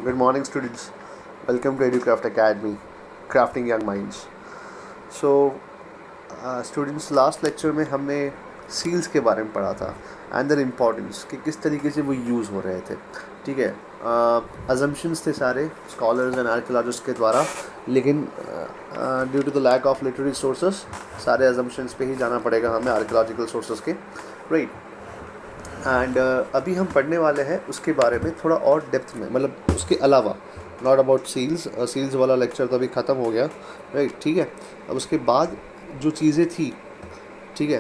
Good morning, students. Welcome to EduCraft Academy, Crafting Young Minds. So, students, last lecture में हमने seals के बारे में पढ़ा था एंड देयर इम्पोर्टेंस कि किस तरीके से वो यूज़ हो रहे थे. ठीक है, अजम्पशंस थे सारे स्कॉलर्स एंड आर्कियोलॉजिस्ट के द्वारा, लेकिन due to the lack of literary sources सारे अजम्पशंस पे ही जाना पड़ेगा हमें, आर्कियोलॉजिकल सोर्सेस के, राइट. एंड अभी हम पढ़ने वाले हैं उसके बारे में थोड़ा और डेप्थ में, मतलब उसके अलावा, नॉट अबाउट सील्स वाला लेक्चर तो अभी ख़त्म हो गया, राइट. ठीक है, अब उसके बाद जो चीज़ें थी, ठीक है,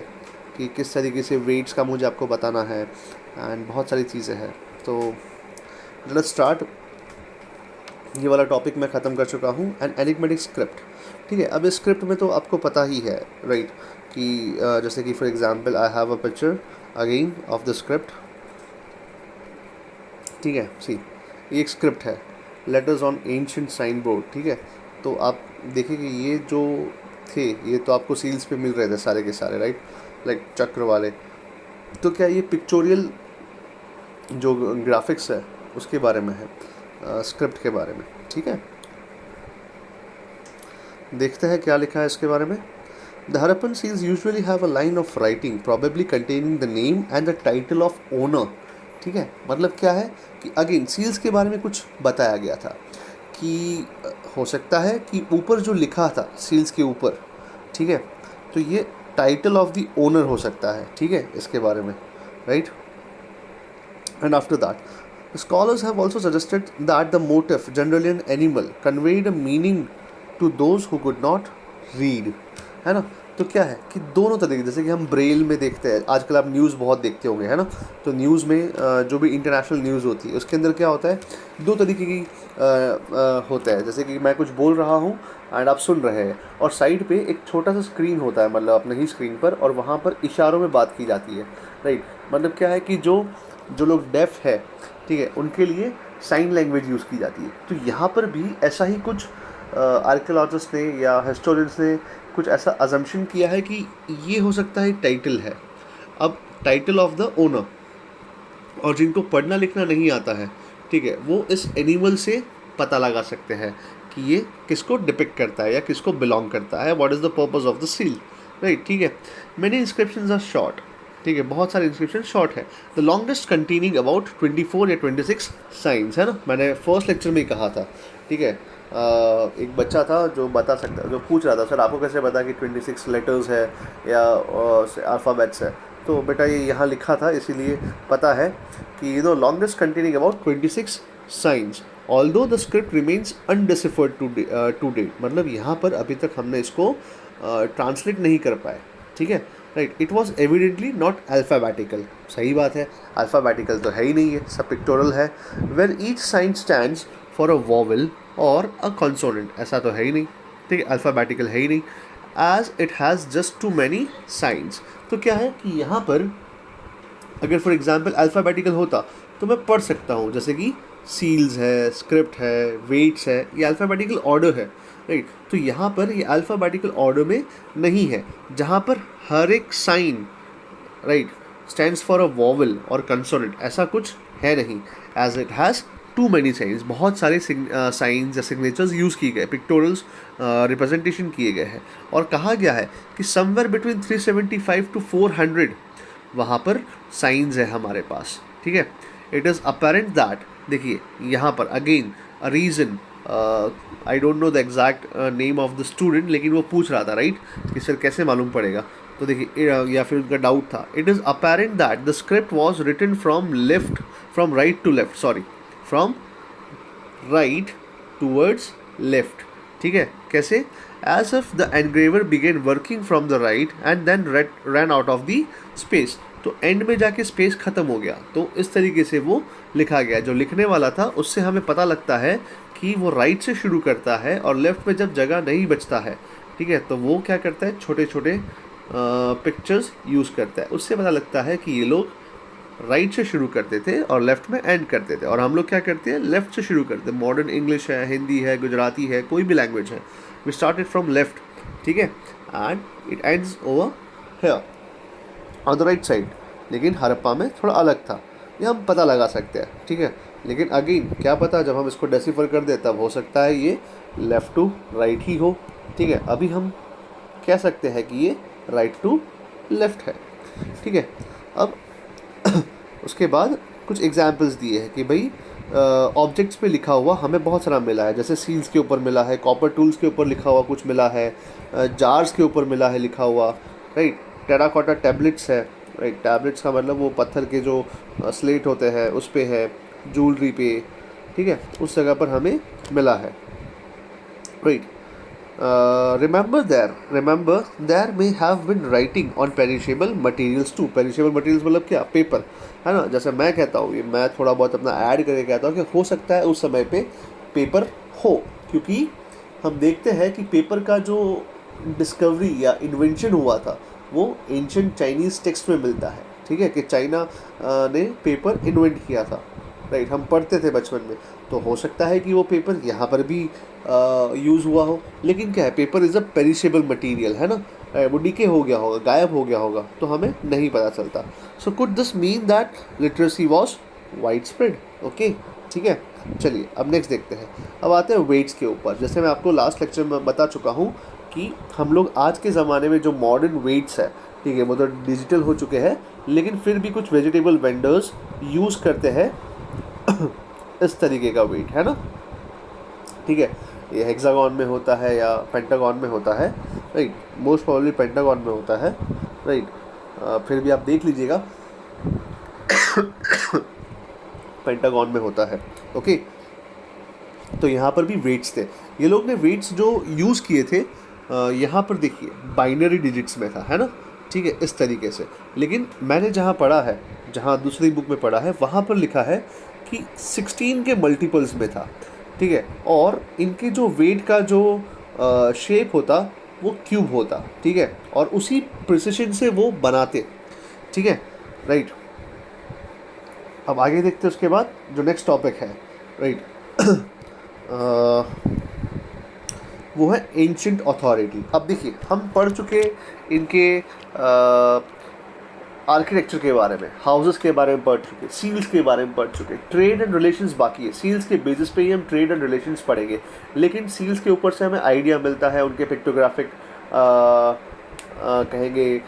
कि किस तरीके से वेट्स का मुझे आपको बताना है एंड बहुत सारी चीज़ें हैं. तो लेट्स स्टार्ट. ये वाला टॉपिक मैं ख़त्म कर चुका हूँ. एंड एनिग्मेटिक स्क्रिप्ट, ठीक है. अब इस स्क्रिप्ट में तो आपको पता ही है, राइट, कि जैसे कि for example I have a picture again of the script. ठीक है, सी ये एक स्क्रिप्ट है, letters on ancient sign board. ठीक है, तो आप देखिए कि ये जो थे ये तो आपको सील्स पे मिल रहे थे सारे के सारे, राइट, लाइक चक्र वाले. तो क्या ये पिक्चोरियल जो ग्राफिक्स है उसके बारे में है, स्क्रिप्ट के बारे में. ठीक है, देखते हैं क्या लिखा है इसके बारे में. The Harappan seals usually have a line of writing, probably containing the name and the title of owner. ठीक है, मतलब क्या है कि अगेन सील्स के बारे में कुछ बताया गया था कि हो सकता है कि ऊपर जो लिखा था सील्स के ऊपर, ठीक है, तो ये टाइटल ऑफ द ओनर हो सकता है. ठीक है, इसके बारे में, right. And after that scholars have also suggested that the motif, generally an animal, conveyed a meaning to those who could not read. है ना. तो क्या है कि दोनों तरीके, जैसे कि हम ब्रेल में देखते हैं, आजकल आप न्यूज़ बहुत देखते होंगे, है ना. तो न्यूज़ में जो भी इंटरनेशनल न्यूज़ होती है उसके अंदर क्या होता है, दो तरीके की होता है. जैसे कि मैं कुछ बोल रहा हूँ एंड आप सुन रहे हैं, और साइड पे एक छोटा सा स्क्रीन होता है, मतलब अपने ही स्क्रीन पर, और वहाँ पर इशारों में बात की जाती है, राइट. मतलब क्या है कि जो लोग डेफ है, ठीक है, उनके लिए साइन लैंग्वेज यूज़ की जाती है. तो यहाँ पर भी ऐसा ही कुछ आर्कियोलॉजिस्ट ने या हिस्टोरियंस ने कुछ ऐसा अजम्पशन किया है कि ये हो सकता है टाइटल है. अब टाइटल ऑफ द ओनर, और जिनको पढ़ना लिखना नहीं आता है, ठीक है, वो इस एनिमल से पता लगा सकते हैं कि ये किसको डिपिक्ट करता है या किसको बिलोंग करता है, what is the purpose of the seal, right. ठीक है, मेनी इंस्क्रिप्शंस आर शॉर्ट. ठीक है, बहुत सारे इंस्क्रिप्शन शॉर्ट है. द लॉन्गेस्ट कंटेनिंग अबाउट 24 या 26 साइंस, है ना. मैंने फर्स्ट लेक्चर में ही कहा था. ठीक है, एक बच्चा था जो बता सकता, जो पूछ रहा था, सर आपको कैसे पता कि 26 लेटर्स है या अल्फ़ाबेट्स है. तो बेटा ये यहाँ लिखा था, इसीलिए पता है कि longest containing about 26 signs, although the script remains undeciphered to date. मतलब यहाँ पर अभी तक हमने इसको ट्रांसलेट नहीं कर पाए. ठीक है, right. It was evidently not alphabetical. सही बात है, अल्फ़ाबेटिकल तो है ही नहीं है, सब पिक्टोरल है. Where each sign stands for a vowel और अ कॉन्सोनेंट, ऐसा तो है ही नहीं. ठीक है, अल्फ़ाबेटिकल है ही नहीं, as it has just too many signs. तो क्या है कि यहाँ पर अगर फॉर एग्जांपल अल्फ़ाबेटिकल होता तो मैं पढ़ सकता हूँ, जैसे कि सील्स है, स्क्रिप्ट है, वेट्स है, ये अल्फ़ाबेटिकल ऑर्डर है, राइट. तो यहाँ पर ये अल्फ़ाबेटिकल ऑर्डर में नहीं है, जहाँ पर हर एक sign, right, stands for a vowel और कंसोनेंट, ऐसा कुछ है नहीं. As it has too many signs, बहुत सारे साइंस या सिग्नेचर्स यूज़ किए गए, पिक्टोरल्स रिप्रेजेंटेशन किए गए हैं. और कहा गया है कि समवेयर बिटवीन 375 to 400 वहाँ पर साइंस है हमारे पास. ठीक है, इट इज़ अपेरेंट दैट, देखिए यहाँ पर again a reason, I don't know the exact name of the student, लेकिन वो पूछ रहा था, राइट, कि सर कैसे मालूम पड़ेगा. तो देखिए, या फिर उनका डाउट था. It is apparent that the script was written from right to left, sorry, from right towards left. ठीक है, कैसे, as if the engraver began working from the right end then ran out of the space. तो end में जाके space ख़त्म हो गया, तो इस तरीके से वो लिखा गया. जो लिखने वाला था उससे हमें पता लगता है कि वो राइट से शुरू करता है और लेफ्ट में जब जगह नहीं बचता है, ठीक है, तो वो क्या करता है, छोटे छोटे पिक्चर्स यूज़ करता है. उससे पता लगता है कि ये लोग राइट से शुरू करते थे और लेफ़्ट में एंड करते थे, और हम लोग क्या करते हैं, लेफ़्ट से शुरू करते हैं. मॉडर्न इंग्लिश है, हिंदी है, गुजराती है, कोई भी लैंग्वेज है, वी स्टार्टेड फ्रॉम लेफ़्ट. ठीक है, and it ends over here on the right side. लेकिन हड़प्पा में थोड़ा अलग था, ये हम पता लगा सकते हैं. ठीक है, लेकिन अगेन क्या पता जब हम इसको डेसिफर कर दे तब हो सकता है ये लेफ़्ट टू राइट ही हो, ठीक है। अभी हम कह सकते हैं कि ये राइट टू लेफ़्ट है, ठीक है। अब उसके बाद कुछ एग्जाम्पल्स दिए हैं कि भाई ऑब्जेक्ट्स पे लिखा हुआ हमें बहुत सारा मिला है, जैसे सील्स के ऊपर मिला है, कॉपर टूल्स के ऊपर लिखा हुआ कुछ मिला है, जार्स के ऊपर मिला है लिखा हुआ, राइट। टेराकोटा टैबलेट्स है, राइट। टैबलेट्स का मतलब वो पत्थर के जो स्लेट होते हैं उस पे है, ज्वेलरी पे, ठीक है, उस जगह पर हमें मिला है, right. remember there may have been writing on perishable materials too। perishable materials मतलब क्या, पेपर, है ना। जैसे मैं कहता हूँ, ये मैं थोड़ा बहुत अपना ऐड करके कहता हूँ कि हो सकता है उस समय पे पेपर हो, क्योंकि हम देखते हैं कि पेपर का जो डिस्कवरी या इन्वेंशन हुआ था वो एंशिएंट चाइनीज़ टेक्स्ट में मिलता है, ठीक है, कि चाइना ने पेपर इन्वेंट किया था, राइट। हम पढ़ते थे बचपन में, तो हो सकता है कि वो पेपर यहाँ पर भी यूज़ हुआ हो। लेकिन क्या है, paper is a perishable material, है ना, वो डिके हो गया होगा, गायब हो गया होगा, तो हमें नहीं पता चलता। So could this mean that literacy was wide spread, okay, ठीक है। चलिए अब नेक्स्ट देखते हैं। अब आते हैं वेट्स के ऊपर। जैसे मैं आपको लास्ट लेक्चर में बता चुका हूँ कि हम लोग आज के ज़माने में जो मॉडर्न वेट्स है, ठीक है, वो तो डिजिटल हो चुके हैं, लेकिन फिर भी कुछ वेजिटेबल वेंडर्स यूज़ करते हैं इस तरीके का वेट, है ना, ठीक है। ये हेक्सागन में होता है या पेंटागन में होता है, राइट। मोस्ट प्रॉब्ली पेंटागन में होता है, राइट। फिर भी आप देख लीजिएगा पेंटागन में होता है, ओके। तो यहाँ पर भी वेट्स थे, ये लोग ने वेट्स जो यूज़ किए थे यहाँ पर देखिए बाइनरी डिजिट्स में था, है ना, ठीक है, इस तरीके से। लेकिन मैंने जहाँ पढ़ा है, जहाँ दूसरी बुक में पढ़ा है, वहाँ पर लिखा है कि 16 के मल्टीपल्स में था, ठीक है। और इनके जो वेट का जो शेप होता वो क्यूब होता, ठीक है, और उसी प्रिसिशन से वो बनाते, ठीक है, राइट। अब आगे देखते हैं उसके बाद जो नेक्स्ट टॉपिक है, राइट। वो है एंशिएंट अथॉरिटी। अब देखिए हम पढ़ चुके इनके आर्किटेक्चर के बारे में, हाउसेस के बारे में पढ़ चुके, सील्स के बारे में पढ़ चुके, ट्रेड एंड रिलेशंस बाकी है। सील्स के बेसिस पे ही हम ट्रेड एंड रिलेशंस पढ़ेंगे, लेकिन सील्स के ऊपर से हमें आइडिया मिलता है उनके पिक्टोग्राफिक कहेंगे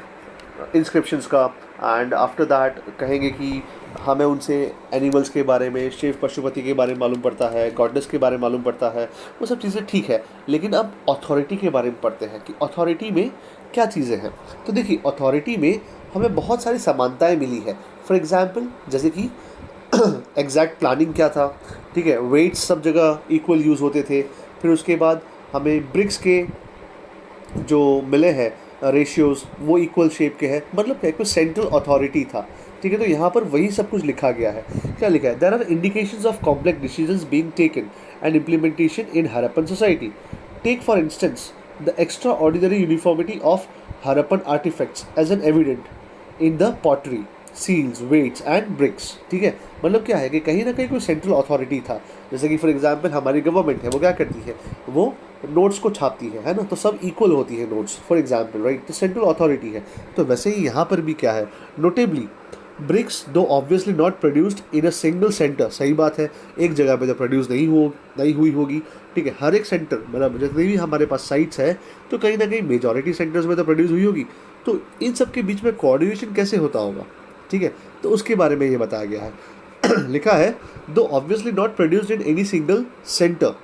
इंस्क्रिप्शंस का, एंड आफ्टर दैट कहेंगे कि हमें उनसे एनिमल्स के बारे में, शिव पशुपति के बारे में मालूम पड़ता है, गॉडेस के बारे में मालूम पड़ता है, वो सब चीज़ें ठीक है। लेकिन अब अथॉरिटी के बारे में पढ़ते हैं कि अथॉरिटी में क्या चीज़ें हैं। तो देखिए अथॉरिटी में हमें बहुत सारी समानताएं मिली है। फॉर एग्जांपल जैसे कि एग्जैक्ट प्लानिंग क्या था, ठीक है, वेट्स सब जगह इक्वल यूज़ होते थे। फिर उसके बाद हमें ब्रिक्स के जो मिले हैं रेशियोज़ वो इक्वल शेप के हैं, मतलब क्या, कोई सेंट्रल अथॉरिटी था, ठीक है। तो यहाँ पर वही सब कुछ लिखा गया है। क्या लिखा है, there are indications of complex decisions being taken and implementation in Harappan society. Take for instance the extraordinary uniformity of Harappan artefacts as an evident in the pottery, seals, weights and bricks, ठीक है। मतलब क्या है कि कहीं ना कहीं कोई सेंट्रल अथॉरिटी था। जैसे कि फॉर एग्जांपल हमारी गवर्नमेंट है, वो क्या करती है, वो नोट्स को छापती है ना, तो सब इक्वल होती है नोट्स, फॉर एग्जांपल, राइट। तो सेंट्रल अथॉरिटी है। तो वैसे ही यहाँ पर भी क्या है, नोटेबली ब्रिक्स दो obviously not produced in a single centre. सही बात है, एक जगह पे तो प्रोड्यूस नहीं हुई होगी, ठीक है। हर एक सेंटर, मतलब जितने भी हमारे पास साइट्स है, तो कहीं ना कहीं मेजॉरिटी सेंटर्स में तो प्रोड्यूस हुई होगी। तो इन सब के बीच में कोऑर्डिनेशन कैसे होता होगा, ठीक है, तो उसके बारे में ये बताया गया है। लिखा है दो obviously not produced in any single centre,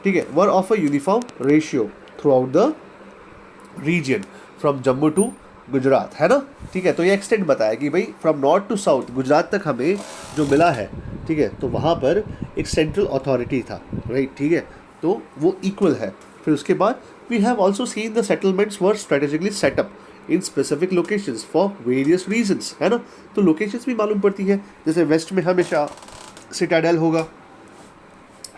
ठीक है, were of a uniform ratio throughout the region from Jammu to Gujarat, है ना, ठीक है। तो ये एक्सटेंट बताया कि भाई from north to south Gujarat तक हमें जो मिला है, ठीक है, तो वहाँ पर एक सेंट्रल अथॉरिटी था, राइट, ठीक है, तो वो इक्वल है। फिर उसके बाद we have also seen the settlements were strategically set up in specific locations for various reasons, है ना। तो लोकेशंस भी मालूम पड़ती है, जैसे वेस्ट में हमेशा सिटाडेल होगा,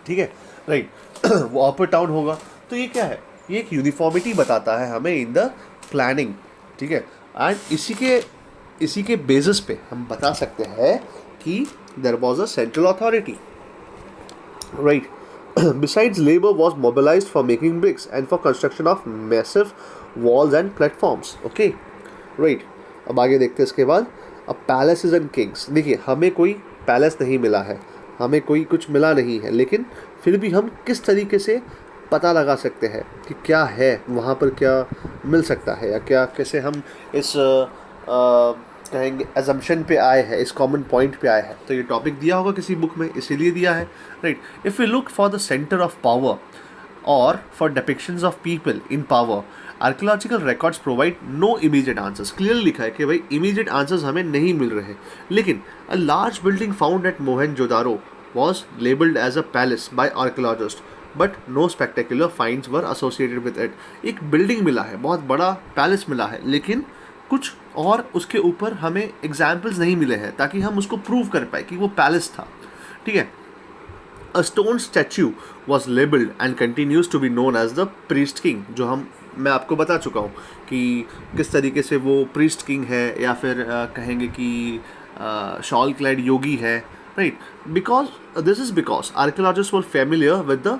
ठीक है, राइट, वो अपर टाउन होगा। तो ये क्या है, ये एक यूनिफॉर्मिटी बताता है हमें इन द प्लानिंग, ठीक है। एंड इसी के बेसिस पे हम बता सकते हैं कि there was a central authority, right. Besides, labor was mobilized for making bricks and for construction of massive walls and platforms. Okay, right. अब आगे देखते हैं इसके बाद। अब पैलेसेस एंड किंग्स। देखिए हमें कोई पैलेस नहीं मिला है, हमें कोई कुछ मिला नहीं है, लेकिन फिर भी हम किस तरीके से पता लगा सकते हैं कि क्या है वहाँ पर, क्या मिल सकता है, या क्या कैसे हम इस कहेंगे एजम्पशन पे आए हैं, इस कॉमन पॉइंट पे आए हैं। तो ये टॉपिक दिया होगा किसी बुक में, इसीलिए दिया है, right. If you look for the centre of power और for depictions of people in power, archaeological records provide no immediate answers. Clearly लिखा है कि भाई इमीडिएट आंसर्स हमें नहीं मिल रहे, लेकिन a large building found at Mohenjodaro was labeled as a palace by archaeologists, but no spectacular finds were associated with it। एक building मिला है, बहुत बड़ा पैलेस मिला है, लेकिन कुछ और उसके ऊपर हमें एग्जाम्पल्स नहीं मिले हैं ताकि हम उसको प्रूव कर पाए कि वो पैलेस था, ठीक है। A stone statue was labeled and continues to be known as the priest king, जो मैं आपको बता चुका हूँ कि किस तरीके से वो priest king है, या फिर कहेंगे कि शॉल क्लैड योगी है, right? Because this is because archaeologists were familiar with the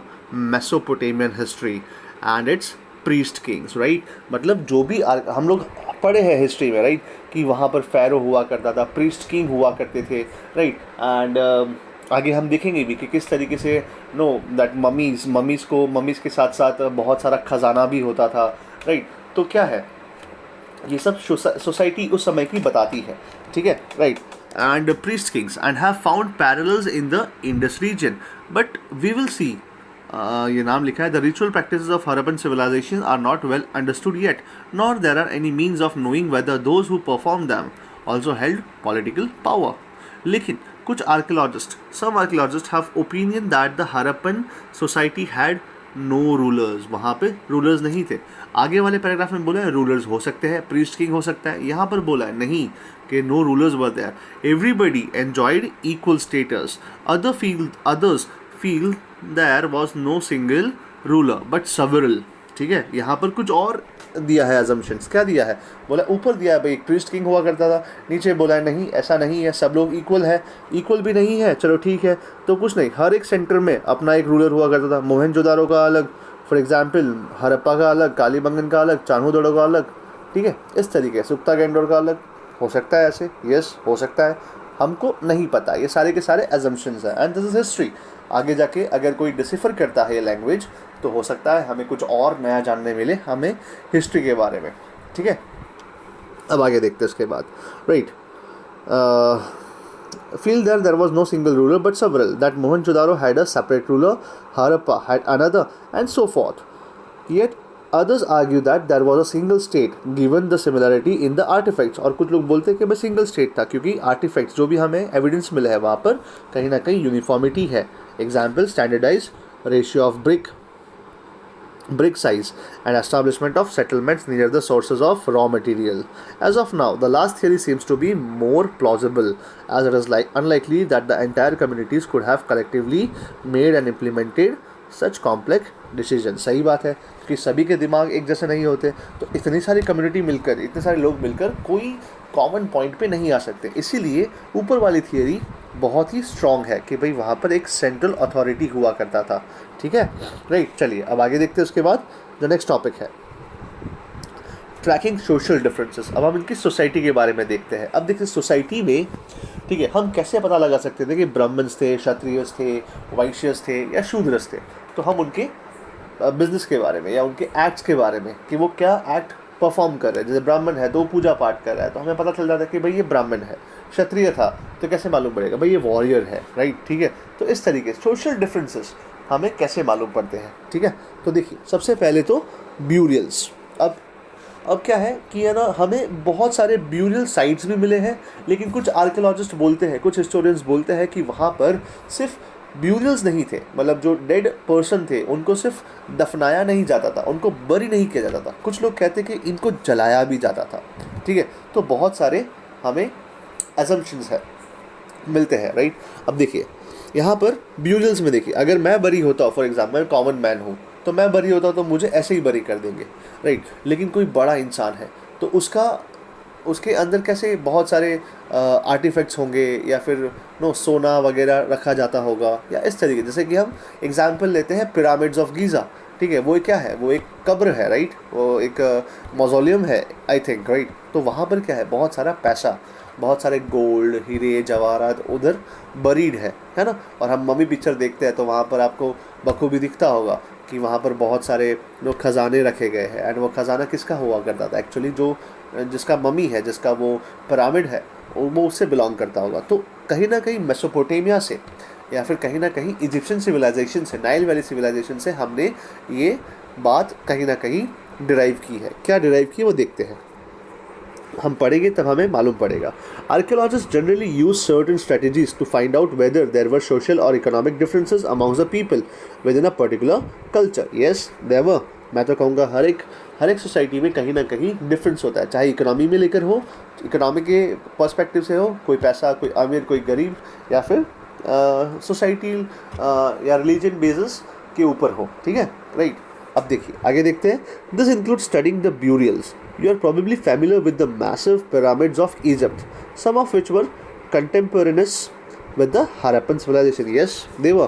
Mesopotamian history and its priest kings, right? मतलब जो भी हम लोग पढ़े हैं हिस्ट्री में, राइट, कि वहाँ पर फैरो हुआ करता था, प्रीस्ट किंग हुआ करते थे, राइट। एंड आगे हम देखेंगे भी कि किस तरीके से दैट ममीज़ के साथ साथ बहुत सारा खजाना भी होता था, राइट। तो क्या है, ये सब सोसाइटी उस समय की बताती है, ठीक है, right. And priest kings and have found parallels in the Indus region, but we will see ये नाम लिखा है, the ritual practices of Harappan civilization are not well understood yet, nor there are any means of knowing whether those who performed them also held political power। लेकिन कुछ some archaeologists have opinion that the Harappan society had no rulers, वहाँ पे rulers नहीं थे। आगे वाले paragraph में बोला है रूलर्स हो सकते हैं, प्रीस्ट किंग हो सकता है, यहाँ पर बोला है नहीं कि no rulers were there. Everybody enjoyed equal status, others feel there was no single ruler but several, ठीक है। यहाँ पर कुछ और दिया है अजम्पशंस, क्या दिया है, बोला ऊपर दिया है भाई एक प्रीस्ट किंग हुआ करता था, नीचे बोला है नहीं ऐसा नहीं है, सब लोग इक्वल है, इक्वल भी नहीं है, चलो ठीक है। तो कुछ नहीं, हर एक सेंटर में अपना एक रूलर हुआ करता था। मोहनजोदारो का अलग, फॉर एग्जाम्पल हड़प्पा का अलग, कालीबंगन का अलग, चान्होदोड़ो का अलग, ठीक है, इस तरीके से उक्ता गैंडोर का अलग हो सकता है, ऐसे यस हो सकता है, हमको नहीं पता, ये सारे के सारे एजम्पशंस हैं एंड दिस इज हिस्ट्री। आगे जाके अगर कोई डिसिफर करता है ये लैंग्वेज तो हो सकता है हमें कुछ और नया जानने मिले हमें हिस्ट्री के बारे में, ठीक है। अब आगे देखते हैं इसके बाद, right. feel there was no single ruler but several, that Mohenjo-daro had a separate ruler, Harappa had another, and so forth. Yet others argue that there was a single state given the similarity in the artifacts। और कुछ लोग बोलते हैं कि भाई single state था क्योंकि artefacts जो भी हमें एविडेंस मिला है वहाँ पर कहीं ना कहीं यूनिफॉर्मिटी है। Example standardise ratio of brick size and establishment of settlements near the sources of raw material. As of now, the last theory seems to be more plausible, as it is unlikely that the entire communities could have collectively made and implemented such complex decisions। सही बात है कि सभी के दिमाग एक जैसे नहीं होते, तो इतनी सारी कम्युनिटी मिलकर, इतने सारे लोग मिलकर कोई कॉमन पॉइंट पे नहीं आ सकते। इसीलिए ऊपर वाली थियरी बहुत ही स्ट्रॉन्ग है कि भाई वहाँ पर एक सेंट्रल अथॉरिटी हुआ करता था, ठीक है, राइट। चलिए अब आगे देखते हैं। उसके बाद जो नेक्स्ट टॉपिक है ट्रैकिंग सोशल डिफरेंसेस। अब हम इनकी सोसाइटी के बारे में देखते हैं। अब देखते हैं सोसाइटी में, ठीक है, हम कैसे पता लगा सकते थे कि ब्राह्मण्स थे, क्षत्रियस थे, वैश्यस थे या शूद्रस थे। तो हम उनके बिजनेस के बारे में या उनके एक्ट्स के बारे में कि वो क्या एक्ट परफॉर्म कर रहे हैं। जैसे ब्राह्मण है तो वो पूजा पाठ कर रहा है तो हमें पता चल जाता है कि भाई ये ब्राह्मण है। क्षत्रिय था तो कैसे मालूम पड़ेगा भाई ये वॉरियर है, राइट, ठीक है। तो इस तरीके से सोशल डिफरेंसेस हमें कैसे मालूम पड़ते हैं, ठीक है। तो देखिए सबसे पहले तो ब्यूरियल्स। अब क्या है कि है ना, हमें बहुत सारे ब्यूरियल साइट्स भी मिले हैं, लेकिन कुछ आर्कियोलॉजिस्ट बोलते हैं, कुछ हिस्टोरियंस बोलते हैं कि वहाँ पर सिर्फ ब्यूरियल्स नहीं थे, मतलब जो डेड पर्सन थे उनको सिर्फ दफनाया नहीं जाता था, उनको बरी नहीं किया जाता था। कुछ लोग कहते कि इनको जलाया भी जाता था, ठीक है। तो बहुत सारे हमें असम्पशंस है मिलते हैं, राइट। अब देखिए यहाँ पर ब्यूरियल्स में देखिए, अगर मैं बरी होता हूँ, फॉर एग्जाम्पल कॉमन मैन हूँ, तो मैं बरी होता हूँ तो मुझे ऐसे ही बरी कर देंगे, राइट। लेकिन कोई बड़ा इंसान है तो उसके अंदर कैसे बहुत सारे आर्टिफैक्ट्स होंगे या फिर सोना वगैरह रखा जाता होगा या इस तरीके। जैसे कि हम एग्जाम्पल लेते हैं पिरामिड्स ऑफ गीज़ा, ठीक है, वो क्या है, वो एक कब्र है, राइट, वो एक मौजोलियम है आई थिंक, राइट। तो वहाँ पर क्या है, बहुत सारा पैसा, बहुत सारे गोल्ड, हीरे, जवाहरात उधर बरीड है ना। और हम मम्मी पिक्चर देखते हैं तो वहाँ पर आपको बखूबी दिखता होगा कि वहाँ पर बहुत सारे लोग खजाने रखे गए हैं। एंड वो खजाना किसका हुआ करता था एक्चुअली, जो जिसका मम्मी है, जिसका वो पिरामिड है, वो उससे बिलोंग करता होगा। तो कहीं ना कहीं मेसोपोटामिया से या फिर कहीं ना कहीं इजिप्शियन सिविलाइजेशन से, नाइल वैली सिविलाइजेशन से हमने ये बात कहीं ना कहीं डिराइव की है। क्या डिराइव की है वो देखते हैं, हम पढ़ेंगे तब हमें मालूम पड़ेगा। Archaeologists generally use certain strategies to find out whether there were social और economic differences amongst the people within a particular culture. Yes there were, मैं तो कहूँगा हर एक सोसाइटी में कहीं ना कहीं डिफरेंस होता है, चाहे इकोनॉमी में लेकर हो, इकोनॉमी के पर्सपेक्टिव से हो, कोई पैसा, कोई अमीर, कोई गरीब, या फिर सोसाइटी या रिलीजन बेसिस के ऊपर हो, ठीक है, राइट। अब देखिए आगे देखते हैं। This include studying the burials. You are probably familiar with the massive pyramids of Egypt, some of which were contemporaneous with the Harappan civilization. Yes, they were.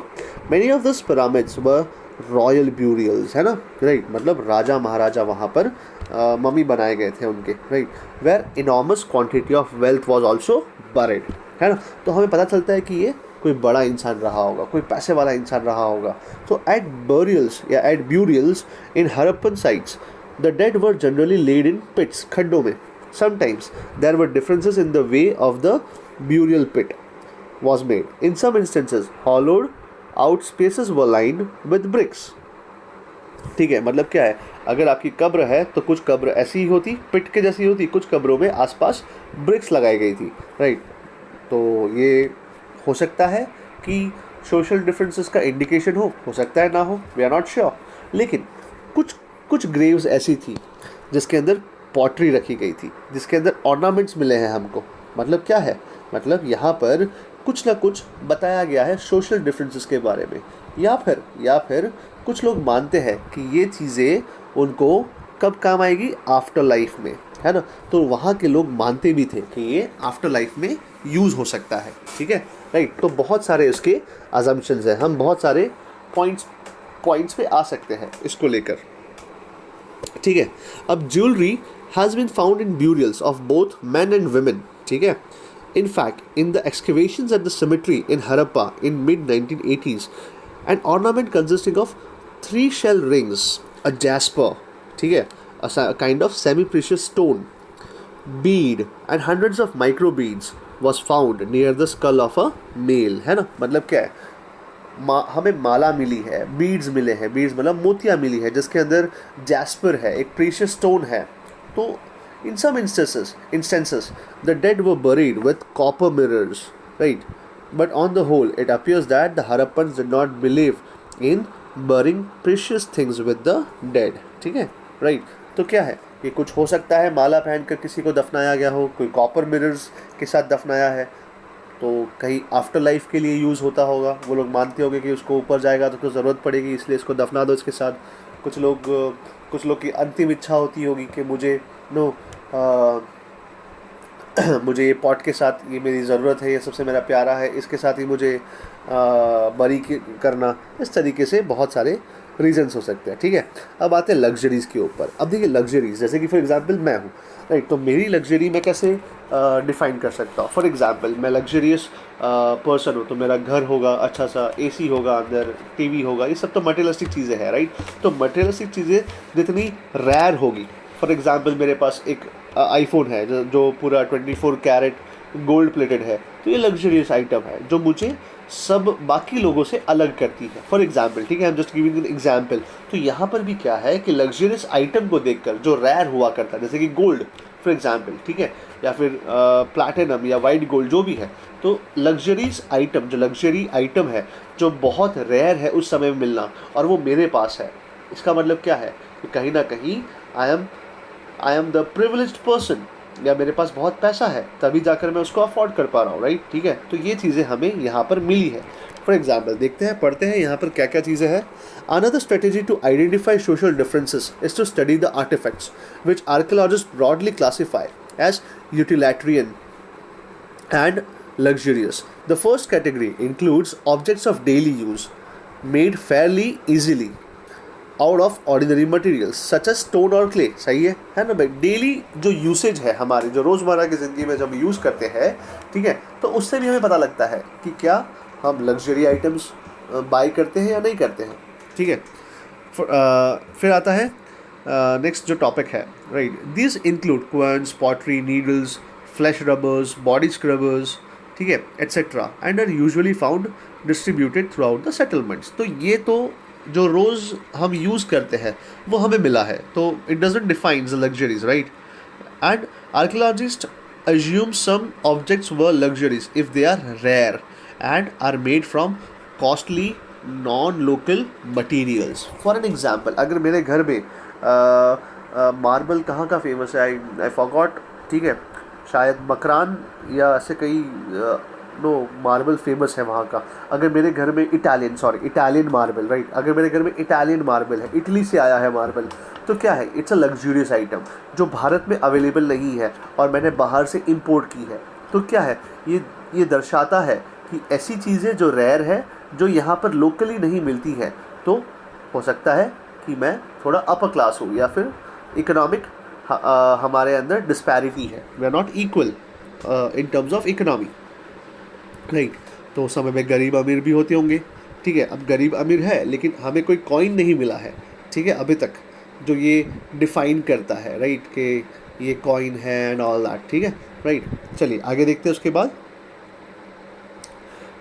Many of these pyramids were royal burials, है ना, right? मतलब राजा महाराजा वहाँ पर mummy बनाए गए थे उनके, right? Where enormous quantity of wealth was also buried, है ना। तो हमें पता चलता है कि ये कोई बड़ा इंसान रहा होगा, कोई पैसे वाला इंसान रहा होगा। तो at burials या at burials in Harappan sites, the dead were generally laid in pits, खड्डों में। Sometimes there were differences in the way of the burial pit was made. In some instances, hollowed out spaces were lined with bricks. ठीक है, मतलब क्या है, अगर आपकी कब्र है तो कुछ कब्र ऐसी ही होती, पिट के जैसी होती, कुछ कब्रों में आसपास ब्रिक्स लगाई गई थी, राइट। तो ये हो सकता है कि सोशल डिफरेंसेस का इंडिकेशन हो सकता है ना हो, वी आर नॉट श्योर। लेकिन कुछ ग्रेव्स ऐसी थी जिसके अंदर पॉटरी रखी गई थी, जिसके अंदर ऑर्नामेंट्स मिले हैं हमको। मतलब क्या है, मतलब यहाँ पर कुछ ना कुछ बताया गया है सोशल डिफरेंसेस के बारे में, या फिर कुछ लोग मानते हैं कि ये चीज़ें उनको कब काम आएगी, आफ्टर लाइफ में, है ना। तो वहाँ के लोग मानते भी थे कि ये आफ्टर लाइफ में यूज़ हो सकता है, ठीक है, राइट। तो बहुत सारे इसके अजम्पशंस हैं, हम बहुत सारे पॉइंट्स पे आ सकते हैं इसको लेकर, ठीक है। अब jewellery has been found in burials of both man and women, ठीक है। In fact, in the excavations at the cemetery in Harappa in mid-1980s, an ornament consisting of 3 shell rings, a jasper, ठीक है, a kind of semi-precious stone, bead and hundreds of micro beads was found near the skull of a male, है ना। मतलब क्या है, हमें माला मिली है, beads मिले हैं, बीड्स मतलब मोतियाँ मिली है जिसके अंदर जैस्पर है, एक प्रीशियस स्टोन है। तो in some instances, the dead were buried with copper mirrors, right? But on the whole, it appears that the Harappans did not believe in burying precious things with the dead, ठीक है, right? तो क्या है, ये कुछ हो सकता है माला पहनकर किसी को दफनाया गया हो, कोई कॉपर मिरर्स के साथ दफनाया है, तो कहीं आफ्टर लाइफ के लिए यूज़ होता होगा। वो लोग मानते होंगे कि उसको ऊपर जाएगा तो ज़रूरत पड़ेगी, इसलिए इसको दफना दो इसके साथ। कुछ लोग की अंतिम इच्छा होती होगी कि मुझे मुझे ये पॉट के साथ, ये मेरी ज़रूरत है, ये सबसे मेरा प्यारा है, इसके साथ ही मुझे बरी करना। इस तरीके से बहुत सारे रीजंस हो सकते हैं, ठीक है। अब आते हैं लग्जरीज़ के ऊपर। अब देखिए लग्जरीज़, जैसे कि फॉर एग्जांपल मैं हूँ, राइट, तो मेरी लग्जरी मैं कैसे डिफ़ाइन कर सकता हूँ। फॉर एग्जांपल मैं लग्जरियस पर्सन हूँ, तो मेरा घर होगा, अच्छा सा एसी होगा, अंदर टीवी होगा, ये सब तो मटेरियलिस्टिक चीज़ें हैं, राइट। तो मटेरियलिस्टिक चीज़ें जितनी रेयर होगी, फॉर एग्जांपल मेरे पास एक आईफोन है जो पूरा 24 कैरेट गोल्ड प्लेटेड है, तो ये लग्जरियस आइटम है जो मुझे सब बाकी लोगों से अलग करती है, फॉर एग्जांपल, ठीक है, I am just giving an example. तो यहाँ पर भी क्या है कि लग्जरियस आइटम को देखकर जो रेयर हुआ करता है, जैसे कि गोल्ड फॉर एग्जांपल, ठीक है, या फिर प्लैटिनम या वाइट गोल्ड जो भी है, तो लग्जरीज आइटम, जो लग्जरी आइटम है जो बहुत रेयर है उस समय में मिलना, और वो मेरे पास है, इसका मतलब क्या है कि कहीं ना कहीं I am the privileged person, या मेरे पास बहुत पैसा है तभी जाकर मैं उसको अफोर्ड कर पा रहा हूँ, राइट, ठीक है। तो ये चीज़ें हमें यहाँ पर मिली है। फॉर एग्जाम्पल देखते हैं, पढ़ते हैं यहाँ पर क्या क्या चीज़ें हैं। Another strategy to identify social differences is to study the artefacts which archaeologist broadly classify as utilitarian and luxurious. The first category includes objects of daily use made fairly easily, out of ordinary materials such as stone और clay. सही है ना भाई। Daily जो usage है हमारे, जो रोज़मर्रा की ज़िंदगी में जब यूज़ करते हैं, ठीक है, तो उससे भी हमें पता लगता है कि क्या हम लग्जरी आइटम्स बाई करते हैं या नहीं करते हैं, ठीक है। फिर आता है नेक्स्ट जो टॉपिक है, right. This include querns, pottery, needles, flesh rubbers, body scrubbers, ठीक है, etcetera, and are usually found distributed throughout the settlements. तो ये तो जो रोज़ हम यूज़ करते हैं वो हमें मिला है, तो it doesn't define the luxuries, right. And archaeologist assume some objects were luxuries if they are rare and are made from costly non-local materials. For an example, अगर मेरे घर में मार्बल कहाँ का फेमस है, आई फॉरगॉट, ठीक है, शायद मकरान या ऐसे कई नो मार्बल फेमस है वहाँ का। अगर मेरे घर में इटालियन मार्बल, राइट, अगर मेरे घर में इटालियन मार्बल है, इटली से आया है मार्बल, तो क्या है, इट्स अ लग्जूरियस आइटम जो भारत में अवेलेबल नहीं है और मैंने बाहर से इंपोर्ट की है। तो क्या है, ये दर्शाता है कि ऐसी चीज़ें जो रेयर है, जो यहाँ पर लोकली नहीं मिलती है, तो हो सकता है कि मैं थोड़ा अपर क्लास हूँ या फिर इकोनॉमिक हमारे अंदर डिस्पैरिटी है, we are not equal in terms of economy, right. तो उस समय में गरीब अमीर भी होते होंगे, ठीक है। अब गरीब अमीर है लेकिन हमें कोई कॉइन नहीं मिला है, ठीक है, अभी तक, जो ये डिफ़ाइन करता है, राइट, कि ये कॉइन है एंड ऑल दैट, ठीक है, राइट। चलिए आगे देखते हैं उसके बाद।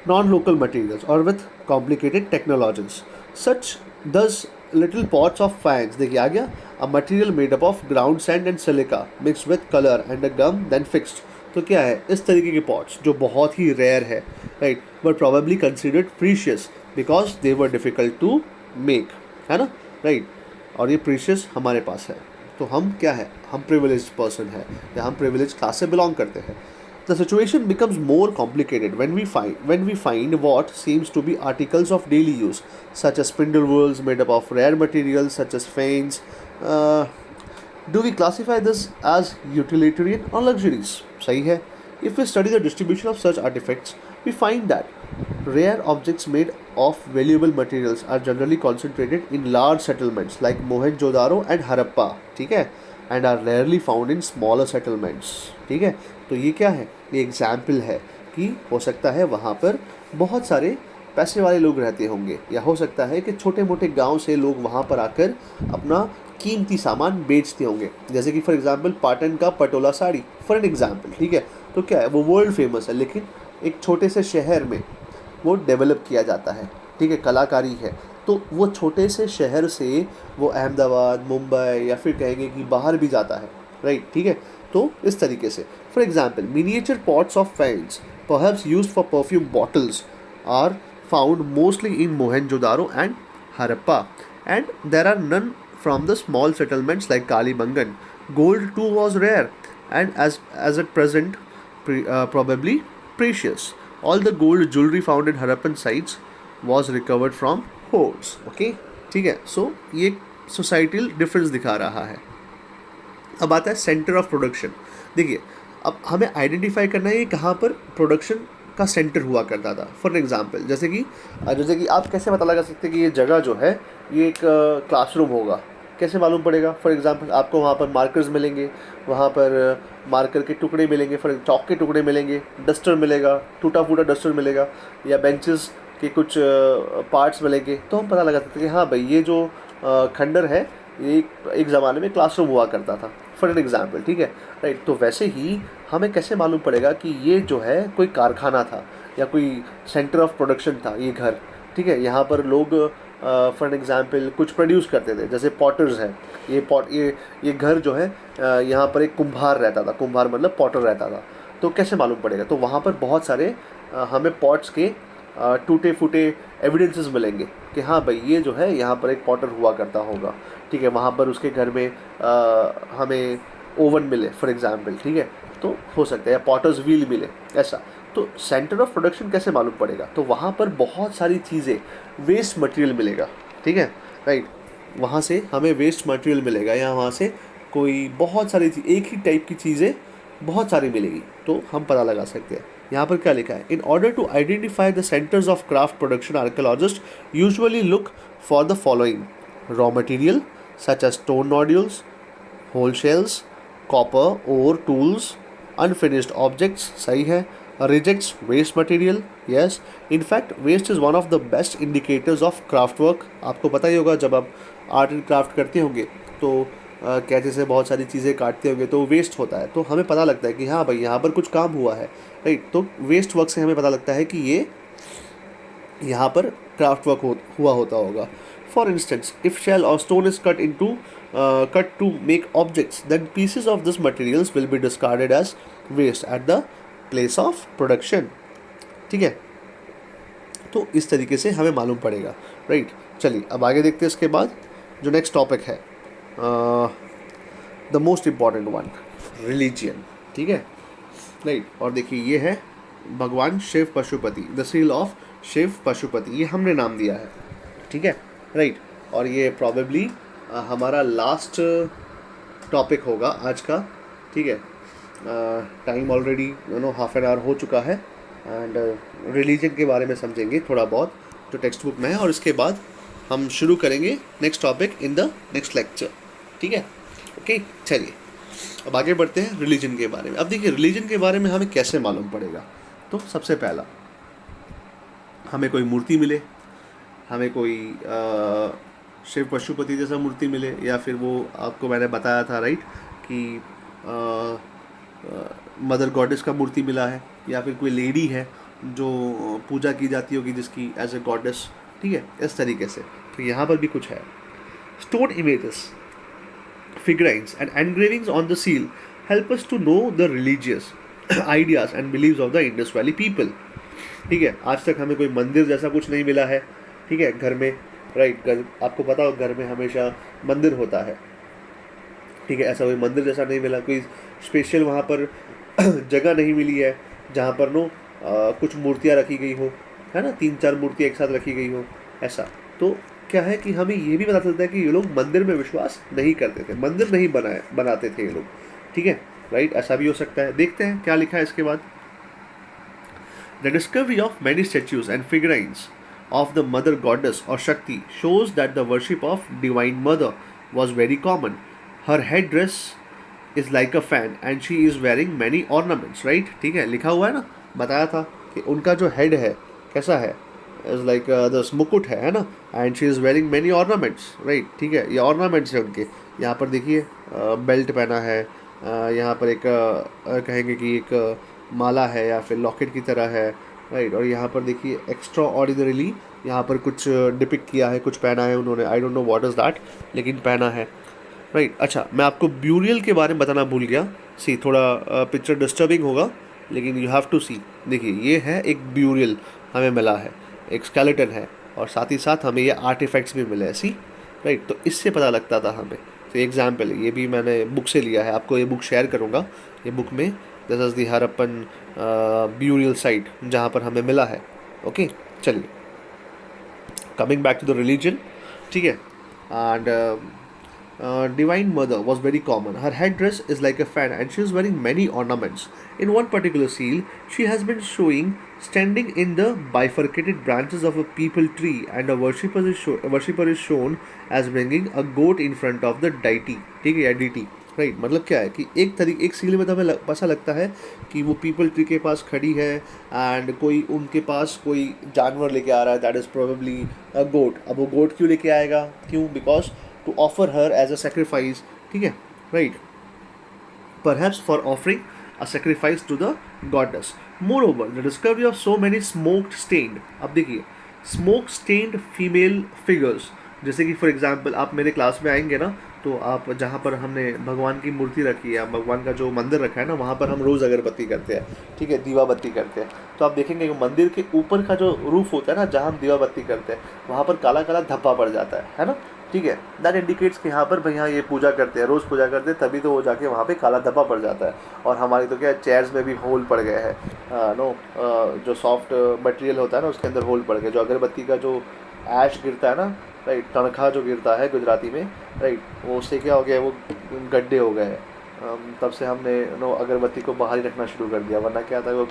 नॉन लोकल मटेरियल्स और with complicated technologies such as little pots of faience. देखिए आ गया, a material made up of ground sand and silica mixed with colour and a gum then fixed. तो क्या है, इस तरीके के पॉट्स जो बहुत ही रेयर है, right, but probably considered precious because they were difficult to make, है ना, राइट। और ये प्रीशियस हमारे पास है, तो हम क्या है, हम प्रिविलेज्ड पर्सन है या हम प्रिविलेज क्लास से बिलोंग करते हैं। The situation becomes more complicated when we find what seems to be articles of daily use such as spindle wheels made up of rare materials such as fans. Do we classify this as utilitarian or luxuries? सही है। If we study the distribution of such artifacts, we find that rare objects made of valuable materials are generally concentrated in large settlements like Mohenjo-daro and Harappa, ठीक है, and are rarely found in smaller settlements, ठीक है। तो ये क्या है, ये example है कि हो सकता है वहाँ पर बहुत सारे पैसे वाले लोग रहते होंगे, या हो सकता है कि छोटे मोटे गांव से लोग वहाँ पर आकर अपना कीमती सामान बेचते होंगे, जैसे कि फॉर एग्जांपल पाटन का Patola sari, for an example, ठीक है। तो क्या है, वो वर्ल्ड फेमस है लेकिन एक छोटे से शहर में वो डेवलप किया जाता है, ठीक है, कलाकारी है। तो वो छोटे से शहर से वो अहमदाबाद, मुंबई या फिर कहेंगे कि बाहर भी जाता है, राइट, ठीक है। तो इस तरीके से for example miniature pots of fans perhaps used for perfume bottles are found mostly in Mohenjo-daro and Harappa, and there are none from the small settlements like Kalibangan. Gold too was rare and as at present probably precious. All the gold jewelry found in Harappan sites was recovered from hoards. Okay, ठीक है। So ये societal difference दिखा रहा है। अब आता है centre of production. देखिए अब हमें आइडेंटिफाई करना है कहाँ पर प्रोडक्शन का सेंटर हुआ करता था। फॉर एग्जांपल जैसे कि आप कैसे पता लगा सकते हैं कि ये जगह जो है ये एक क्लासरूम होगा, कैसे मालूम पड़ेगा। फॉर एग्जांपल आपको वहाँ पर मार्कर्स मिलेंगे, वहाँ पर मार्कर के टुकड़े मिलेंगे, फॉर चॉक के टुकड़े मिलेंगे, डस्टर मिलेगा, टूटा फूटा डस्टर मिलेगा, या बेंचेस के कुछ पार्ट्स मिलेंगे, तो हम पता लगा सकते हैं कि हाँ भाई ये जो खंडर है ये एक ज़माने में क्लासरूम हुआ करता था, फॉर एन एग्जाम्पल, ठीक है, राइट। तो वैसे ही हमें कैसे मालूम पड़ेगा कि ये जो है कोई कारखाना था या कोई सेंटर ऑफ प्रोडक्शन था ये घर, ठीक है। यहाँ पर लोग फॉर एन एग्जाम्पल कुछ प्रोड्यूस करते थे, जैसे पॉटर्स हैं, ये घर जो है यहाँ पर एक कुम्हार रहता था, कुम्हार मतलब पॉटर रहता था। तो कैसे मालूम पड़ेगा, तो वहाँ पर बहुत सारे हमें पॉट्स के टूटे फूटे एविडेंसेस मिलेंगे कि हाँ भाई ये जो है यहाँ पर एक पॉटर हुआ करता होगा, ठीक है। वहाँ पर उसके घर में हमें ओवन मिले फॉर एग्जांपल, ठीक है, तो हो सकता है, या पॉटर्स व्हील मिले, ऐसा। तो सेंटर ऑफ प्रोडक्शन कैसे मालूम पड़ेगा, तो वहाँ पर बहुत सारी चीज़ें, वेस्ट मटेरियल मिलेगा, ठीक है, राइट। वहाँ से हमें वेस्ट मटेरियल मिलेगा, या वहाँ से कोई बहुत सारी एक ही टाइप की चीज़ें बहुत सारी मिलेगी, तो हम पता लगा सकते हैं। यहाँ पर क्या लिखा है, in order to identify the centres of craft production archaeologist usually look for the following, raw material such as stone nodules, whole shells, copper, ore, tools, unfinished objects, सही है. Rejects waste material, yes. In fact waste is one of the best indicators of craft work. आपको पता ही होगा जब आप art and craft करते होंगे तो कैसे से बहुत सारी चीज़ें काटते होंगे तो वेस्ट होता है, तो हमें पता लगता है कि हाँ भाई यहाँ पर कुछ काम हुआ है, राइट. तो वेस्ट वर्क से हमें पता लगता है कि ये यहाँ पर क्राफ्ट वर्क हुआ होता होगा. फॉर इंस्टेंस, इफ शेल और stone is cut to make objects, then pieces of this materials will be discarded as waste at the place of production. ठीक है, तो इस तरीके से हमें मालूम पड़ेगा, राइट. चलिए अब आगे देखते हैं. इसके बाद जो नेक्स्ट टॉपिक है, the most important one, religion. ठीक है, राइट. और देखिए ये है भगवान Shiva Pashupati, the seal of Shiva Pashupati, ये हमने नाम दिया है. ठीक है, राइट. और ये प्रॉबेबली हमारा लास्ट टॉपिक होगा आज का. ठीक है, time already half an our हो चुका है. एंड रिलीजन के बारे में समझेंगे थोड़ा बहुत जो टेक्स्ट बुक में है, और इसके बाद हम शुरू करेंगे next topic in the next lecture. ठीक है, ओके. चलिए अब आगे बढ़ते हैं रिलीजन के बारे में. अब देखिए रिलीजन के बारे में हमें कैसे मालूम पड़ेगा. तो सबसे पहला, हमें कोई मूर्ति मिले, हमें कोई शिव पशुपति जैसा मूर्ति मिले, या फिर वो आपको मैंने बताया था, राइट, कि मदर गॉडेस का मूर्ति मिला है, या फिर कोई लेडी है जो पूजा की जाती होगी जिसकी एज ए गॉडेस. ठीक है, इस तरीके से. तो यहाँ पर भी कुछ है. Stone images, figurines and engravings on the seal help us to know the religious ideas and beliefs of the Indus Valley people. ठीक है, आज तक हमें कोई मंदिर जैसा कुछ नहीं मिला है. ठीक है, घर में, राइट, आपको पता हो घर में हमेशा मंदिर होता है. ठीक है, ऐसा कोई मंदिर जैसा नहीं मिला, कोई स्पेशल वहाँ पर जगह नहीं मिली है जहाँ पर कुछ मूर्तियाँ रखी गई हो, है ना, 3-4 मूर्तियाँ एक साथ रखी गई हो, ऐसा. तो क्या है कि हमें ये भी पता चलता है कि ये लोग मंदिर में विश्वास नहीं करते थे, मंदिर नहीं बनाते थे ये लोग. ठीक है, राइट, ऐसा भी हो सकता है. देखते हैं क्या लिखा है इसके बाद. The discovery of many statues and figurines of the mother goddess or Shakti shows that the worship of divine mother was very common. Her headdress is like a fan and she is wearing many ornaments, right? ठीक है, लिखा हुआ है ना, बताया था कि उनका जो हेड है कैसा है, इज लाइक द मुकुट है ना, and she is wearing many ornaments, right. ठीक है, ये ऑर्नामेंट्स है उनके. यहाँ पर देखिए बेल्ट पहना है, यहाँ पर एक कहेंगे कि एक माला है या फिर लॉकेट की तरह है, राइट. और यहाँ पर देखिए एक्स्ट्रा ऑर्डिनरीली यहाँ पर कुछ डिपिक्ट किया है, कुछ पहना है उन्होंने, I don't know what is that, लेकिन पहना है, राइट. अच्छा, मैं आपको ब्यूरियल के बारे में बताना भूल गया. सी, थोड़ा पिक्चर डिस्टर्बिंग होगा लेकिन यू हैव टू सी. देखिए ये है एक ब्यूरियल हमें मिला है, एक स्केलेटन है, और साथ ही साथ हमें ये आर्टिफैक्ट्स भी मिले हैं, सी, राइट. तो इससे पता लगता था हमें. तो एग्जाम्पल है, ये भी मैंने बुक से लिया है, आपको ये बुक शेयर करूँगा. ये बुक में this is the Harappan burial site जहाँ पर हमें मिला है. ओके, चलिए coming back to the religion. ठीक है, and divine mother was very common. Her headdress is like a fan and she is wearing many ornaments. In one particular seal, she has been showing standing in the bifurcated branches of a peepal tree, and a worshipper is shown as bringing a goat in front of the deity. ठीक है, या deity, right. मतलब क्या है कि एक seal में तो हमें ऐसा लगता है कि वो पीपल ट्री के पास खड़ी है एंड कोई उनके पास कोई जानवर लेके आ रहा है, दैट इज़ प्रोबेबली अ गोट. अब वो गोट क्यों लेके आएगा, क्यों, because to offer her as a sacrifice. ठीक है, right, perhaps for offering a sacrifice to the goddess. Moreover, the discovery of so many smoke stained, अब देखिए smoke stained female figures, जैसे कि फॉर एग्जाम्पल आप मेरे क्लास में आएंगे ना, तो आप जहाँ पर हमने भगवान की मूर्ति रखी है, भगवान का जो मंदिर रखा है ना, वहाँ पर हम रोज़ अगरबत्ती करते हैं. ठीक है, दीवा बत्ती करते हैं. तो आप देखेंगे मंदिर के ऊपर का जो रूफ होता है ना, जहाँ हम दीवा बत्ती करते हैं, वहाँ पर काला काला धब्बा पड़ जाता है ना. ठीक है, दैट इंडिकेट्स कि यहाँ पर भैया ये पूजा करते हैं, रोज़ पूजा करते हैं, तभी तो वो जाके वहाँ पे काला धब्बा पड़ जाता है. और हमारी तो क्या चेयर्स में भी होल पड़ गए हैं, जो सॉफ्ट मटेरियल होता है ना उसके अंदर होल पड़ गए. जो अगरबत्ती का जो ऐश गिरता है ना, राइट, तड़खा जो गिरता है गुजराती में, राइट, वो उससे क्या हो गया, वो गड्ढे हो गए हैं. तब से हमने अगरबत्ती को बाहर ही रखना शुरू कर दिया, वरना क्या था वो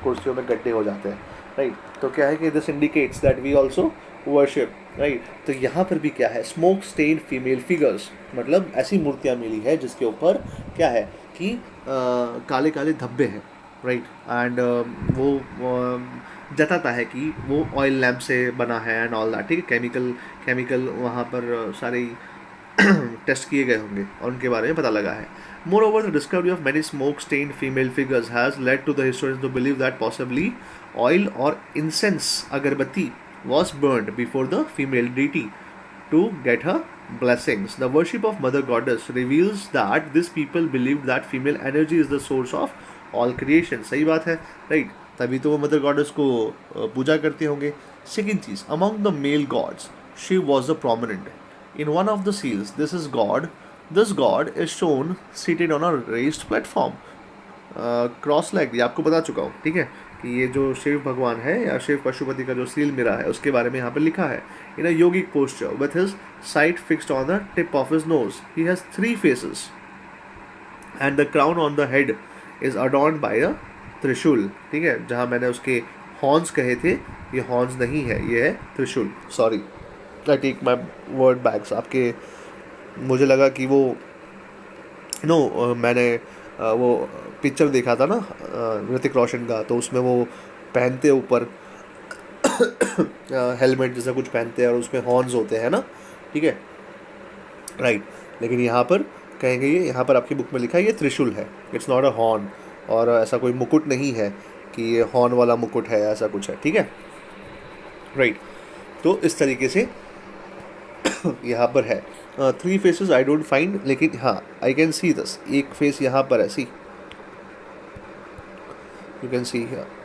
कुर्सियों में गड्ढे हो जाते हैं, राइट. तो क्या है कि this indicates that we also worship right. तो यहाँ पर भी क्या है, स्मोक स्टेन फीमेल फिगर्स, मतलब ऐसी मूर्तियाँ मिली है जिसके ऊपर क्या है कि काले काले धब्बे हैं, राइट। एंड वो जताता है कि वो ऑयल लैम्प से बना है एंड ऑल दैट, ठीक है। केमिकल केमिकल वहाँ पर सारे टेस्ट किए गए होंगे और उनके बारे में पता लगा है। Moreover, the discovery of many smoke-stained female figures has led to the historians to believe that possibly oil or incense agarbatti was burned before the female deity to get her blessings. The worship of Mother Goddess reveals that these people believed that female energy is the source of all creation. सही बात है, right. तभी तो वो mother goddess को पूजा करते होंगे। Second चीज, among the male gods Shiva was the prominent. In one of the seals, this god is shown seated on a raised platform, cross-legged। ये आपको बता चुका हूँ, ठीक है, कि ये जो शिव भगवान है या शिव पशुपति का जो सील मिला है उसके बारे में यहाँ पर लिखा है। In a yogic posture with his sight fixed on the tip of his nose, he has 3 faces and the crown on the head is adorned by a त्रिशूल, ठीक है। जहाँ मैंने उसके हॉर्न्स कहे थे, ये हॉर्न्स नहीं है, ये है त्रिशूल। Sorry, I take my word backs. आपके मुझे लगा कि वो मैंने वो पिक्चर देखा था ना ऋतिक रोशन का, तो उसमें वो पहनते ऊपर हेलमेट जैसा कुछ पहनते हैं और उसमें हॉर्न्स होते हैं ना, ठीक है, राइट। लेकिन यहाँ पर कहेंगे, ये यहाँ पर आपकी बुक में लिखा है ये त्रिशूल है, इट्स नॉट अ हॉर्न। और ऐसा कोई मुकुट नहीं है कि ये हॉर्न वाला मुकुट है, ऐसा कुछ है, ठीक है, राइट। तो इस तरीके से यहाँ पर है। 3 फेसेस आई डोंट फाइंड, लेकिन हाँ आई कैन सी दिस, एक फेस यहाँ पर है, see you can see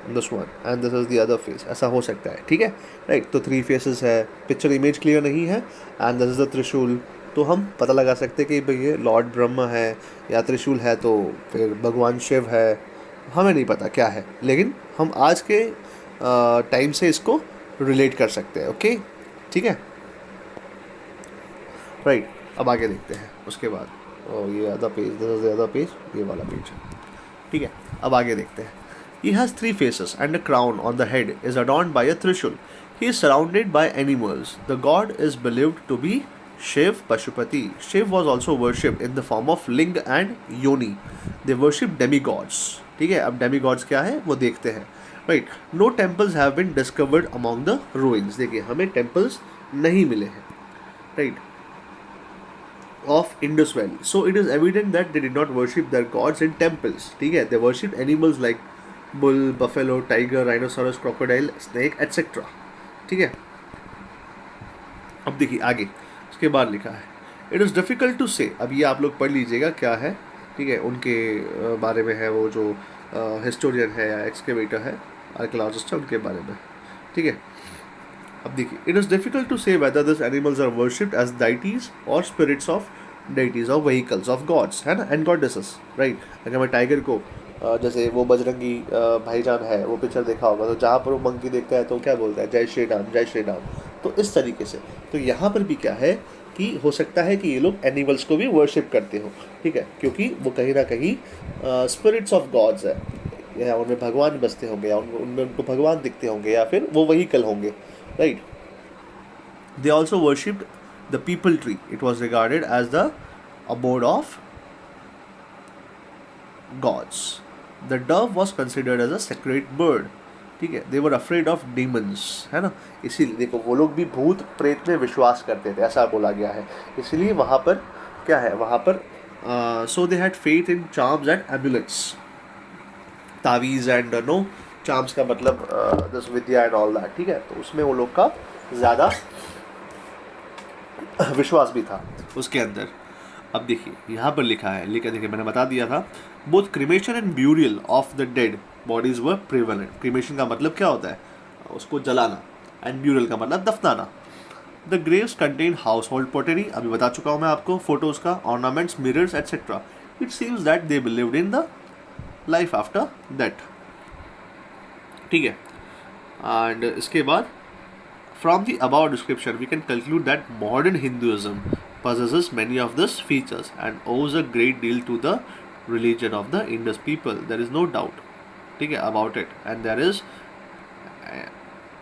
this one and this is the other face, ऐसा हो सकता है, ठीक है, राइट। तो 3 फेसेस है, पिक्चर इमेज क्लियर नहीं है, एंड दिस इज द त्रिशूल। तो हम पता लगा सकते कि भाई ये लॉर्ड ब्रह्मा है या त्रिशूल है, तो फिर भगवान शिव है, हमें नहीं पता क्या है, लेकिन हम आज के टाइम से इसको रिलेट कर सकते हैं, ओके, ठीक है, राइट। अब आगे देखते हैं उसके बाद, ये other page, this is the other page, ये वाला पेज है, ठीक है। अब आगे देखते हैं। He has 3 faces and a crown on the head is adorned by a trishul. He is surrounded by animals. The god is believed to be Shiv Pashupati. Shiv was also worshipped in the form of Ling and Yoni. They worship demigods. ठीक है, अब demigods क्या है वो देखते हैं, right? No temples have been discovered among the ruins. देखिए हमें temples नहीं मिले हैं, right? Of Indus Valley. So it is evident that they did not worship their gods in temples. ठीक है, they worshipped animals like bull, buffalo, tiger, rhinoceros, crocodile, snake, etc. ठीक है। अब देखिए आगे उसके बाद लिखा है, इट इज़ डिफ़िकल्ट टू से। अब ये आप लोग पढ़ लीजिएगा क्या है, ठीक है, उनके बारे में है, वो जो हिस्टोरियन है या एक्सकेवेटर है, आर्कियोलॉजिस्ट है, उनके बारे में, ठीक है। अब देखिए, it is difficult to say whether this animals are worshipped as deities or spirits of deities or vehicles of gods, है ना, एंड गॉडेसेस, राइट। अगर मैं टाइगर को जैसे वो बजरंगी भाईजान है, वो पिक्चर देखा होगा, तो जहाँ पर वो मंकी देखता है तो क्या बोलता है, जय श्री राम, जय श्री राम। तो इस तरीके से तो यहाँ पर भी क्या है कि हो सकता है कि ये लोग एनिमल्स को भी वर्शिप करते हो, ठीक है, क्योंकि वो कहीं ना कहीं स्पिरिट्स ऑफ गॉड्स है, या उनमें भगवान बसते होंगे, या उनमें उनको भगवान दिखते होंगे, या फिर वो व्हीकल होंगे, right. They also worshipped the peepal tree. It was regarded as the abode of gods. The dove was considered as a sacred bird. ठीक है, they were afraid of demons, है ना, इसीलिए देखो वो लोग भी भूत प्रेत में विश्वास करते थे, ऐसा बोला गया है। इसलिए वहाँ पर क्या है, वहाँ पर so they had faith in charms and amulets. तावीज़ एंड नो, चार्म्स का मतलब दिस विद्या एंड ऑल दैट, ठीक है, तो उसमें वो लोग का ज़्यादा विश्वास भी था उसके अंदर। अब देखिए यहाँ पर लिखा है, लिखा देखिए मैंने बता दिया था, both cremation and burial of the dead bodies were prevalent. Cremation का मतलब क्या होता है, उसको जलाना, एंड ब्यूरियल का मतलब दफनाना। The graves contain household pottery, अभी बता चुका हूँ मैं आपको, फोटोज का, ornaments, mirrors et cetera. It seems that they believed in the life after death, ठीक है। एंड इसके बाद from the about description we can conclude that modern Hinduism possesses many of these features and owes a great deal to the religion of the Indus people. There is no doubt, ठीक है, about it, and there is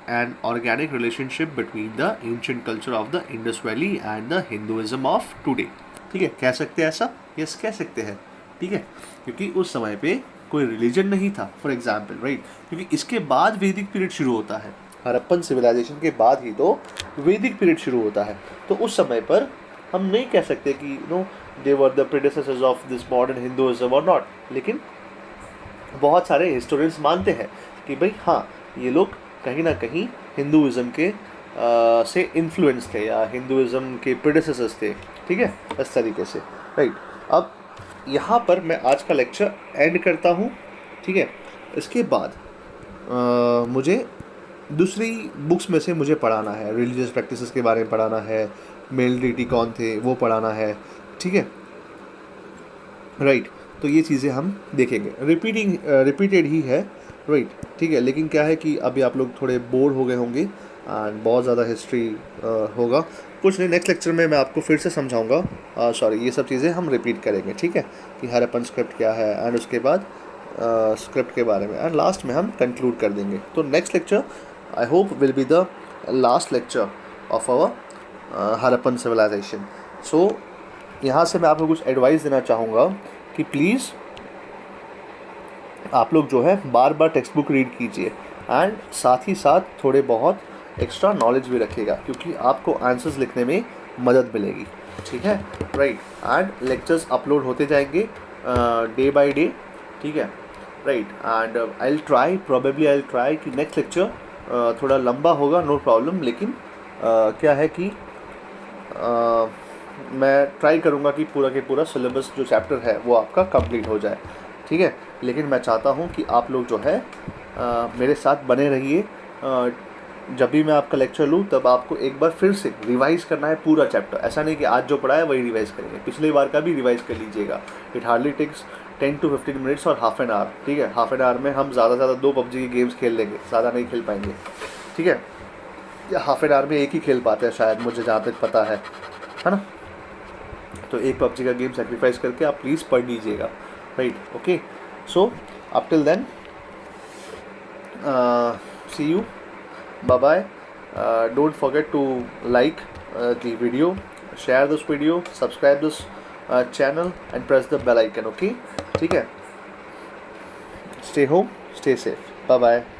an organic relationship between the ancient culture of the Indus Valley and the Hinduism of today. ठीक है, कह सकते हैं ऐसा? Yes, कह सकते हैं. ठीक है, क्योंकि उस समय पे कोई रिलीजन नहीं था, फॉर एग्जाम्पल, राइट. क्योंकि इसके बाद वैदिक पीरियड शुरू होता है. हड़प्पन सिविलाइजेशन के बाद ही तो वैदिक पीरियड शुरू होता है. तो उस समय पर हम नहीं कह सकते कि they were the predecessors of this modern Hinduism और नॉट. लेकिन बहुत सारे हिस्टोरियंस मानते हैं कि भाई हाँ, ये लोग कहीं ना कहीं हिंदुइज्म के से इन्फ्लुएंस थे या हिंदुइज्म के प्रेडेसेसर्स थे. ठीक है, इस तरीके से, राइट. अब यहाँ पर मैं आज का लेक्चर एंड करता हूँ. ठीक है, इसके बाद मुझे दूसरी बुक्स में से मुझे पढ़ाना है. रिलीजियस प्रैक्टिसेस के बारे में पढ़ाना है, मेल डीटी कौन थे वो पढ़ाना है. ठीक है, राइट. तो ये चीज़ें हम देखेंगे. रिपीटेड ही है, राइट. ठीक है, लेकिन क्या है कि अभी आप लोग थोड़े बोर हो गए होंगे एंड बहुत ज़्यादा हिस्ट्री होगा. कुछ नहीं, नेक्स्ट लेक्चर में मैं आपको फिर से समझाऊंगा. सॉरी, ये सब चीज़ें हम रिपीट करेंगे. ठीक है, कि हड़प्पन स्क्रिप्ट क्या है एंड उसके बाद स्क्रिप्ट के बारे में, एंड लास्ट में हम कंक्लूड कर देंगे. तो next lecture I hope will be the last lecture of our Harappan civilisation. So यहाँ से मैं आपको कुछ एडवाइस देना चाहूँगा कि प्लीज़ आप लोग जो है बार बार टेक्स्ट बुक रीड कीजिए एंड साथ ही साथ थोड़े बहुत एक्स्ट्रा नॉलेज भी रखिएगा, क्योंकि आपको आंसर्स लिखने में मदद मिलेगी. ठीक है, राइट. एंड लेक्चर्स अपलोड होते जाएंगे डे बाय डे. ठीक है, right. And I will try कि नेक्स्ट लेक्चर थोड़ा लंबा होगा, नो प्रॉब्लम. लेकिन क्या है कि मैं ट्राई करूँगा कि पूरा के पूरा सिलेबस जो चैप्टर है वो आपका कंप्लीट हो जाए. ठीक है, लेकिन मैं चाहता हूँ कि आप लोग जो है मेरे साथ बने रहिए. जब भी मैं आपका लेक्चर लूँ तब आपको एक बार फिर से रिवाइज़ करना है पूरा चैप्टर. ऐसा नहीं कि आज जो पढ़ा है वही रिवाइज़ करेंगे, पिछली बार का भी रिवाइज़ कर लीजिएगा. It hardly takes 10 to 15 minutes or half an hour. ठीक है, हाफ एन आवर में हम ज़्यादा से ज़्यादा 2 PUBG की गेम्स खेल लेंगे, ज़्यादा नहीं खेल पाएंगे. ठीक है, या हाफ एन आवर में एक ही खेल पाते हैं शायद, मुझे जहाँ तक पता है ना. तो एक PUBG का गेम सेक्रीफाइस करके आप प्लीज़ पढ़ लीजिएगा, right. Okay, so up till then, see you, bye bye. Don't forget to like the video, share this video, subscribe this channel and press the bell icon. Okay, ठीक है. Stay home, stay safe. Bye bye.